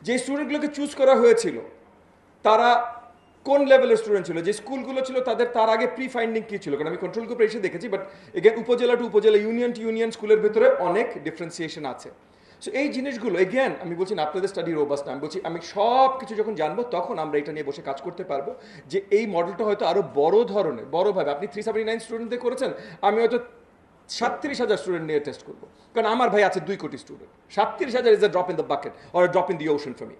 যে স্টুডেন্টগুলোকে চুজ করা হয়েছিল তারা কোন লেভেলের স্টুডেন্ট ছিল, যে স্কুলগুলো ছিল তাদের তার আগে প্রি ফাইন্ডিং কী ছিল, কারণ আমি কন্ট্রোল গ্রুপে এসে দেখেছি, বাট এগেন উপজেলা টু উপজেলা, ইউনিয়ন টু ইউনিয়ন স্কুলের ভিতরে অনেক ডিফারেন্সিয়েশন আছে। সো এই জিনিসগুলো এগেন আমি বলছি না আপনাদের স্টাডি রোবাস্ট না, আমি বলছি আমি সব কিছু যখন জানবো তখন আমরা এটা নিয়ে বসে কাজ করতে পারবো, যে এই মডেলটা হয়তো আরও বড় ধরনের বড়োভাবে, আপনি 379 স্টুডেন্টদের করেছেন, আমি হয়তো 37,000 স্টুডেন্ট নিয়ে টেস্ট করবো, কারণ আমার ভাই আছে 2 কোটি student, 37,000 is a drop in the bucket or drop in the ocean for me.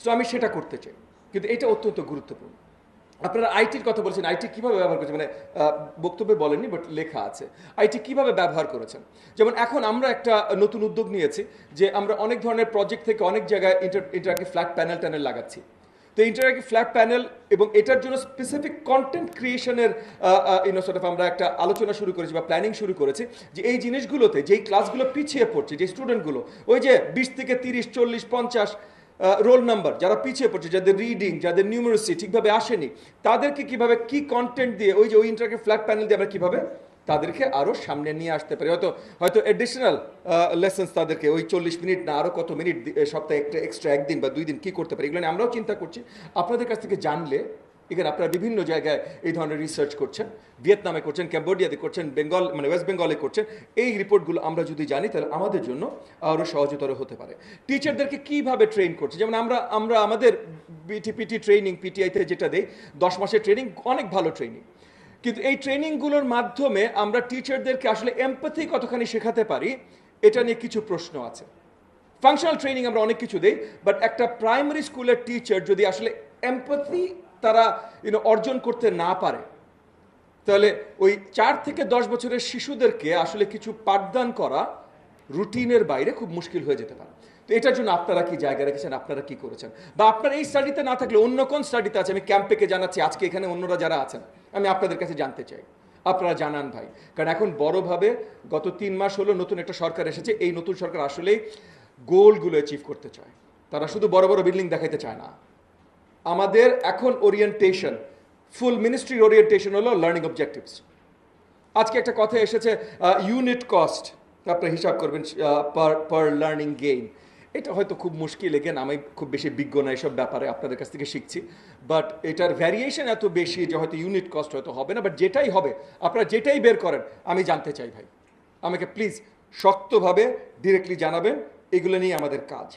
So আমি সেটা করতে চাই, কিন্তু এটা অত্যন্ত গুরুত্বপূর্ণ। আপনারা আইটির কথা বলছেন, আইটি কীভাবে ব্যবহার করেছেন, মানে বক্তব্যে বলেননি বাট লেখা আছে আইটি কীভাবে ব্যবহার করেছেন। যেমন এখন আমরা একটা নতুন উদ্যোগ নিয়েছি যে আমরা অনেক ধরনের প্রজেক্ট থেকে অনেক জায়গায় ইন্টারঅ্যাক্টিভ ফ্ল্যাট প্যানেল ট্যানেল লাগাচ্ছি। তো ইন্টারঅ্যাক্টিভ ফ্ল্যাট প্যানেল এবং এটার জন্য স্পেসিফিক কন্টেন্ট ক্রিয়েশনের আমরা একটা আলোচনা শুরু করেছি বা প্ল্যানিং শুরু করেছি, যে এই জিনিসগুলোতে যেই ক্লাসগুলো পিছিয়ে পড়ছে, যে স্টুডেন্টগুলো ওই যে 20 থেকে 30, 40, 50 রোল নাম্বার যারা পিছিয়ে পড়ছে, যাদের রিডিং, যাদের নিউমারেসি ঠিকভাবে আসেনি, তাদেরকে কিভাবে কি কন্টেন্ট দিয়ে ওই যে ওই ইন্টারঅ্যাক্টিভ ফ্ল্যাট প্যানেল দিয়ে আমরা কীভাবে তাদেরকে আরও সামনে নিয়ে আসতে পারি, হয়তো হয়তো এডিশনাল লেসেন্স তাদেরকে ওই 40 মিনিট না আরও কত মিনিট সপ্তাহে একটা এক্সট্রা একদিন বা 2 দিন কী করতে পারি, এগুলো নিয়ে আমরাও চিন্তা করছি। আপনাদের কাছ থেকে জানলে, এখানে আপনারা বিভিন্ন জায়গায় এই ধরনের রিসার্চ করছেন, ভিয়েতনামে করছেন, ক্যাম্বোডিয়াতে করছেন, বেঙ্গল মানে ওয়েস্ট বেঙ্গলে করছেন, এই রিপোর্টগুলো আমরা যদি জানি তাহলে আমাদের জন্য আরও সহজতর হতে পারে। টিচারদেরকে কীভাবে ট্রেন করছে, যেমন আমরা আমাদের পিটি ট্রেনিং পিটিআইতে যেটা দেই 10 মাসের ট্রেনিং, অনেক ভালো ট্রেনিং, কিন্তু এই ট্রেনিংগুলোর মাধ্যমে আমরা টিচারদেরকে আসলে এমপ্যাথি কতখানি শেখাতে পারি এটা নিয়ে কিছু প্রশ্ন আছে। ফাংশনাল ট্রেনিং আমরা অনেক কিছু দেই, বাট একটা প্রাইমারি স্কুলের টিচার যদি আসলে এমপ্যাথি তারা অর্জন করতে না পারে, তাহলে ওই 4 থেকে 10 বছরের শিশুদেরকে আসলে কিছু পাঠদান করা রুটিনের বাইরে খুব মুশকিল হয়ে যেতে পারে। তো এটার জন্য আপনারা কি জায়গা রেখেছেন, আপনারা কি করেছেন, বা আপনার এই স্টাডিতে না থাকলে অন্য কোন স্টাডিতে আছে, আমি ক্যাম্পেকে জানাচ্ছি, আজকে এখানে অন্যরা যারা আছেন আমি আপনাদের কাছে জানতে চাই, আপনারা জানান ভাই। কারণ এখন বড়ভাবে গত 3 মাস হলো নতুন একটা সরকার এসেছে, এই নতুন সরকার আসলেই গোলগুলো অ্যাচিভ করতে চায়, তারা শুধু বড় বড় বিল্ডিং দেখাইতে চায় না। আমাদের এখন ওরিয়েন্টেশন, ফুল মিনিস্ট্রির ওরিয়েন্টেশন হলো লার্নিং অবজেক্টিভস। আজকে একটা কথা এসেছে ইউনিট কস্ট, আপনারা হিসাব করবেন পার লার্নিং গেইন, এটা হয়তো খুব মুশকিল, এগেন আমি খুব বেশি বিজ্ঞ না এসব ব্যাপারে, আপনাদের কাছ থেকে শিখছি, বাট এটার ভ্যারিয়েশন এত বেশি যে হয়তো ইউনিট কস্ট হয়তো হবে না, বাট যেটাই হবে আপনারা যেটাই বের করেন আমি জানতে চাই ভাই, আমাকে প্লিজ শক্তভাবে ডিরেক্টলি জানাবেন, এগুলো নিয়ে আমাদের কাজ।